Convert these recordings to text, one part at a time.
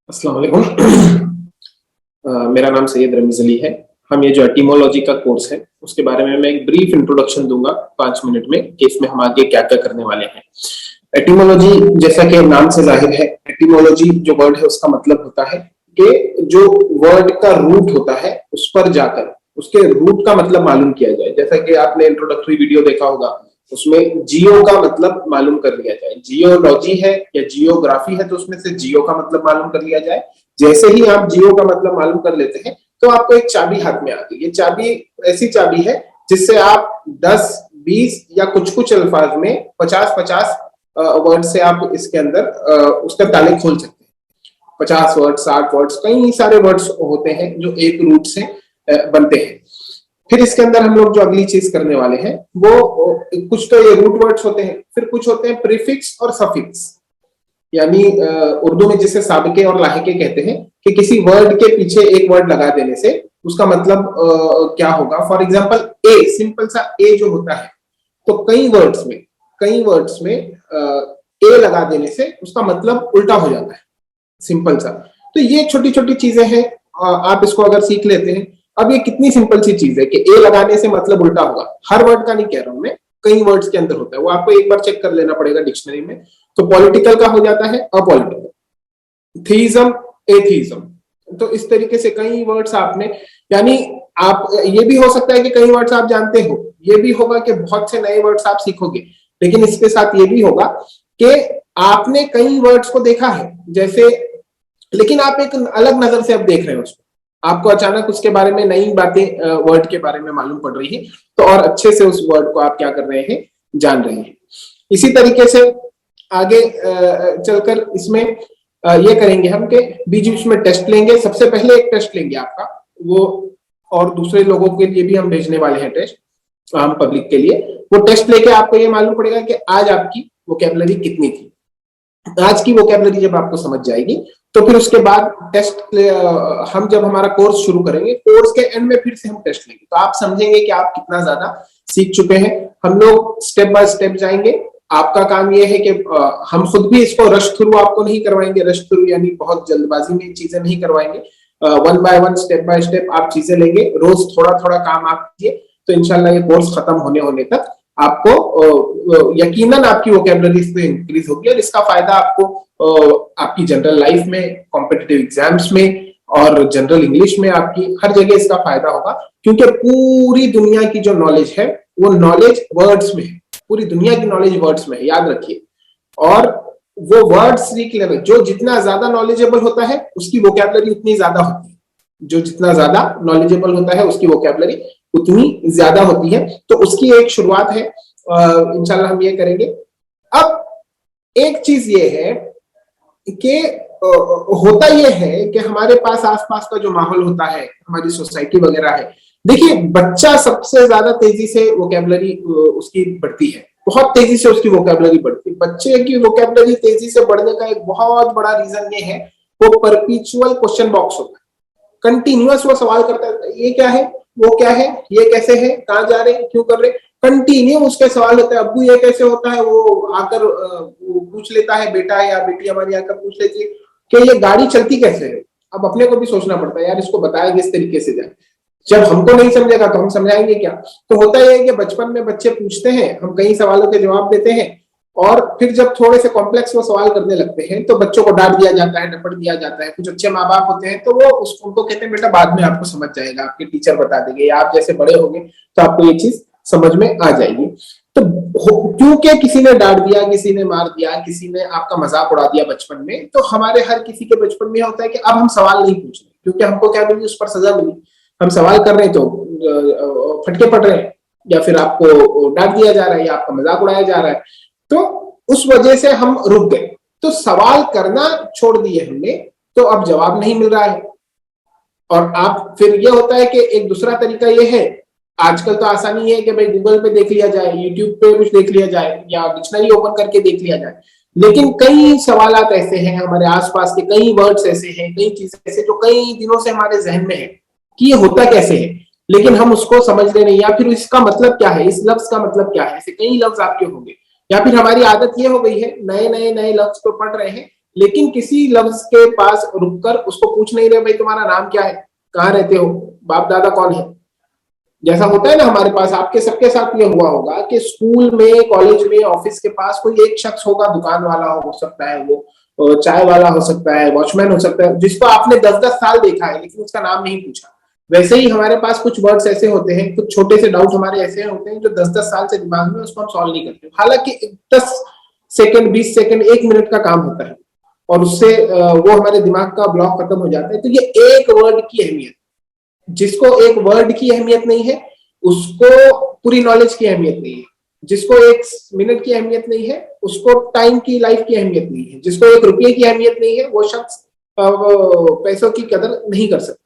अस्सलाम वालेकुम। मेरा नाम सैयद रमीज अली है। हम ये जो एटिमोलॉजी का कोर्स है उसके बारे में मैं एक ब्रीफ इंट्रोडक्शन दूंगा 5 मिनट में कि इसमें हम आगे क्या क्या करने वाले हैं। एटिमोलॉजी जैसा कि नाम से जाहिर है, एटिमोलॉजी जो वर्ड है उसका मतलब होता है कि जो वर्ड का रूट होता है उस पर जाकर उसके रूट का मतलब मालूम किया जाए। जैसा कि आपने इंट्रोडक्टरी वीडियो देखा होगा, उसमें जियो का मतलब मालूम कर लिया जाए। जियोलॉजी है या जियोग्राफी है तो उसमें से जियो का मतलब मालूम कर लिया जाए। जैसे ही आप जियो का मतलब मालूम कर लेते हैं तो आपको एक चाबी हाथ में आ गई। ये चाबी ऐसी चाबी है जिससे आप 10, 20 या कुछ कुछ अल्फाज में 50-50 वर्ड से आप इसके अंदर उसका ताले खोल सकते हैं। 50 वर्ड, 60 वर्ड्स, कई सारे वर्ड्स होते हैं जो एक रूट से बनते हैं। फिर इसके अंदर हम लोग जो अगली चीज करने वाले हैं वो कुछ तो ये रूट वर्ड्स होते हैं, फिर कुछ होते हैं प्रीफिक्स और सफिक्स, यानी उर्दू में जिसे साबिके और लाहिके कहते हैं कि किसी वर्ड के पीछे एक वर्ड लगा देने से उसका मतलब क्या होगा। फॉर एग्जांपल ए, सिंपल सा ए जो होता है, तो कई वर्ड्स में ए लगा देने से उसका मतलब उल्टा हो जाता है, सिंपल सा। तो ये छोटी छोटी चीजें हैं, आप इसको अगर सीख लेते हैं। अब ये कितनी सिंपल सी चीज है कि ए लगाने से मतलब उल्टा होगा। हर वर्ड का नहीं कह रहा हूं मैं, कई वर्ड्स के अंदर होता है, वो आपको एक बार चेक कर लेना पड़ेगा डिक्शनरी में। तो पॉलिटिकल का हो जाता है अपॉलिटिकल, थीइज्म, एथीज्म। तो इस तरीके से कई वर्ड्स आपने, यानी आप ये भी हो सकता है कि कई वर्ड्स आप जानते हो, ये भी होगा कि बहुत से नए वर्ड्स आप सीखोगे, लेकिन इसके साथ ये भी होगा कि आपने कई वर्ड्स को देखा है जैसे, लेकिन आप एक अलग नजर से अब देख रहे हो उसको, आपको अचानक उसके बारे में नई बातें वर्ड के बारे में मालूम पड़ रही है, तो और अच्छे से उस वर्ड को आप क्या कर रहे हैं, जान रहे हैं। इसी तरीके से आगे चलकर इसमें ये करेंगे हम कि बीच बीच में टेस्ट लेंगे। सबसे पहले एक टेस्ट लेंगे आपका, वो और दूसरे लोगों के लिए भी हम भेजने वाले हैं टेस्ट, हम पब्लिक के लिए। वो टेस्ट लेके आपको ये मालूम पड़ेगा कि आज आपकी वोकैबुलरी कितनी थी। आज की वोकैबुलरी जब आपको समझ जाएगी तो फिर उसके बाद टेस्ट, हम जब हमारा कोर्स शुरू करेंगे, कोर्स के एंड में फिर से हम टेस्ट लेंगे, तो आप समझेंगे कि आप कितना ज्यादा सीख चुके हैं। हम लोग स्टेप बाय स्टेप जाएंगे। आपका काम ये है कि हम खुद भी इसको रश थ्रू आपको नहीं करवाएंगे, रश थ्रू यानी बहुत जल्दबाजी में चीजें नहीं करवाएंगे। One by one, step by step आप चीजें लेंगे, रोज थोड़ा थोड़ा काम आप कीजिए, तो इंशाल्लाह ये कोर्स खत्म होने तक आपको यकीनन आपकी वोकैबुलरी से इंक्रीज होगी, और इसका फायदा आपको आपकी जनरल लाइफ में, कॉम्पिटिटिव एग्जाम्स में और जनरल इंग्लिश में, आपकी हर जगह इसका फायदा होगा। क्योंकि पूरी दुनिया की जो नॉलेज है वो नॉलेज वर्ड्स में है, पूरी दुनिया की नॉलेज वर्ड्स में है, याद रखिए। और वो वर्ड्स सीख लेना, जो जितना ज्यादा नॉलेजेबल होता है उसकी वोकैबुलरी उतनी ज्यादा होती है, जो जितना ज्यादा नॉलेजेबल होता है उसकी वोकैबुलरी उतनी ज्यादा होती है। तो उसकी एक शुरुआत है, इंशाल्लाह हम ये करेंगे। अब एक चीज ये है कि होता ये है कि हमारे पास आसपास का जो माहौल होता है, हमारी सोसाइटी वगैरह है, देखिए बच्चा सबसे ज्यादा तेजी से वोकैबुलरी उसकी बढ़ती है, बहुत तेजी से उसकी वोकैबुलरी बढ़ती है। बच्चे की वोकैबुलरी तेजी से बढ़ने का एक बहुत बड़ा रीजन ये है, वो परपीचुअल क्वेश्चन बॉक्स होता है। कंटिन्यूअस वो सवाल करता है, ये क्या है, वो क्या है, ये कैसे है, कहाँ जा रहे हैं, क्यों कर रहे हैं, कंटिन्यू उसके सवाल होते हैं। अब्बू ये कैसे होता है, वो आकर वो पूछ लेता है, बेटा या बेटी हमारी आकर पूछ लेती है कि ये गाड़ी चलती कैसे है। अब अपने को भी सोचना पड़ता है, यार इसको बताया किस तरीके से जाए, जब हमको नहीं समझेगा तो हम समझाएंगे क्या। तो होता यह है कि बचपन में बच्चे पूछते हैं, हम कई सवालों के जवाब देते हैं, और फिर जब थोड़े से कॉम्प्लेक्स वो सवाल करने लगते हैं तो बच्चों को डांट दिया जाता है, डपट दिया जाता है। कुछ अच्छे माँ बाप होते हैं तो वो उनको कहते हैं बेटा बाद में आपको समझ जाएगा, आपके टीचर बता देंगे, या आप जैसे बड़े होंगे तो आपको ये चीज समझ में आ जाएगी। तो क्योंकि किसी ने डांट दिया, किसी ने मार दिया, किसी ने आपका मजाक उड़ा दिया बचपन में, तो हमारे हर किसी के बचपन में होता है कि अब हम सवाल नहीं पूछ रहे, क्योंकि हमको क्या मिली, उस पर सजा मिली। हम सवाल कर रहे हैं तो फटके पड़ रहे हैं, या फिर आपको डांट दिया जा रहा है, या आपका मजाक उड़ाया जा रहा है, तो उस वजह से हम रुक गए। तो सवाल करना छोड़ दिए हमने, तो अब जवाब नहीं मिल रहा है। और आप फिर ये होता है कि एक दूसरा तरीका ये है, आजकल तो आसानी है कि भाई गूगल पे देख लिया जाए, यूट्यूब पे कुछ देख लिया जाए, या डिक्शनरी ओपन करके देख लिया जाए। लेकिन कई सवालात ऐसे हैं, हमारे आसपास के कई वर्ड्स ऐसे हैं, कई चीजें ऐसे जो कई दिनों से हमारे जहन में है कि ये होता कैसे है, लेकिन हम उसको समझ रहे नहीं, या फिर इसका मतलब क्या है, इस लफ्ज का मतलब क्या है। ऐसे कई लफ्ज आपके होंगे या फिर हमारी आदत ये हो गई है, नए नए नए लफ्ज को पढ़ रहे हैं लेकिन किसी लफ्ज के पास रुककर उसको पूछ नहीं रहे, भाई तुम्हारा नाम क्या है, कहाँ रहते हो, बाप दादा कौन है। जैसा होता है ना हमारे पास, आपके सबके साथ ये हुआ होगा कि स्कूल में, कॉलेज में, ऑफिस के पास कोई एक शख्स होगा, दुकान वाला हो सकता है, वो चाय वाला हो सकता है, वॉचमैन हो सकता है, जिसको आपने 10-10 साल देखा है लेकिन उसका नाम नहीं पूछा। वैसे ही हमारे पास कुछ वर्ड्स ऐसे होते हैं, कुछ छोटे से डाउट हमारे ऐसे होते हैं जो 10-10 साल से दिमाग में, उसको हम सॉल्व नहीं करते, हालांकि 10 सेकंड, 20 सेकंड, 1 मिनट का काम होता है और उससे वो हमारे दिमाग का ब्लॉक खत्म हो जाता है। तो ये एक वर्ड की अहमियत, जिसको एक वर्ड की अहमियत नहीं है उसको पूरी नॉलेज की अहमियत नहीं है, जिसको 1 मिनट की अहमियत नहीं है उसको टाइम की, लाइफ की अहमियत नहीं है, जिसको 1 रुपये की अहमियत नहीं है वो शख्स पैसों की कदर नहीं कर सकता।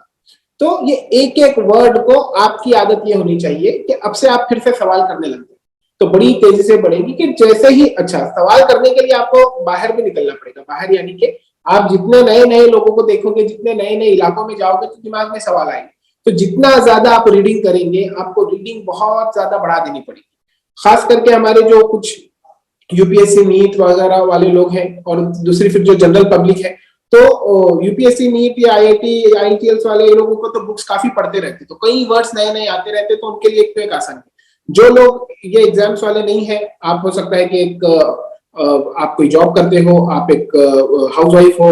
तो ये एक एक वर्ड को, आपकी आदत ये होनी चाहिए कि अब से आप फिर से सवाल करने लगते हैं तो बड़ी तेजी से बढ़ेगी कि जैसे ही, अच्छा, सवाल करने के लिए आपको बाहर भी निकलना पड़ेगा, बाहर यानी कि आप जितने नए नए लोगों को देखोगे, जितने नए नए इलाकों में जाओगे तो दिमाग में सवाल आएंगे। तो जितना ज्यादा आप रीडिंग करेंगे, आपको रीडिंग बहुत ज्यादा बढ़ा देनी पड़ेगी। खास करके हमारे जो कुछ यूपीएससी नीट वगैरह वाले लोग हैं और दूसरी फिर जो जनरल पब्लिक है, तो यूपीएससी नीट या आईआईटी आईटीएल्स वाले लोगों को तो बुक्स काफी पढ़ते रहते, तो कई वर्ड्स नए नए आते रहते, तो उनके लिए एक तो एक आसान है। जो लोग ये एग्जाम्स वाले नहीं है, आप हो सकता है कि एक आप कोई जॉब करते हो, आप एक हाउसवाइफ हो,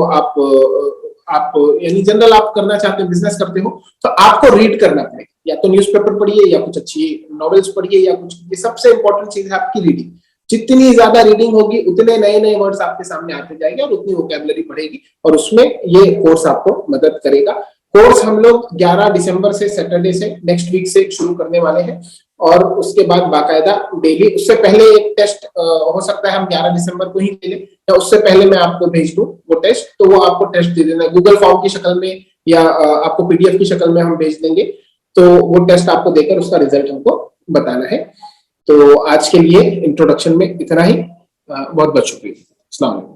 आप यानी जनरल आप करना चाहते हो, बिजनेस करते हो, तो आपको रीड करना पड़ेगा, या तो न्यूज़पेपर पढ़िए या कुछ अच्छी नॉवेल्स पढ़िए या कुछ, ये सबसे इंपॉर्टेंट चीज है आपकी रीडिंग। जितनी ज्यादा रीडिंग होगी उतने नए नए वर्ड्स आपके सामने आते जाएंगे और उतनी वोकैबुलरी बढ़ेगी और उसमें ये कोर्स आपको मदद करेगा। कोर्स हम लोग 11 दिसंबर से, सैटरडे से, नेक्स्ट वीक से शुरू करने वाले हैं और उसके बाद बाकायदा डेली, उससे पहले एक टेस्ट हो सकता है हम 11 दिसंबर को ही ले लें या उससे पहले मैं आपको भेज दूं वो टेस्ट, तो वो आपको टेस्ट दे देना गूगल फॉर्म की शक्ल में या आपको पीडीएफ की शक्ल में हम भेज देंगे, तो वो टेस्ट आपको देकर उसका रिजल्ट हमको बताना है। तो आज के लिए इंट्रोडक्शन में इतना ही, बहुत बहुत शुक्रिया। अस्सलाम वालेकुम।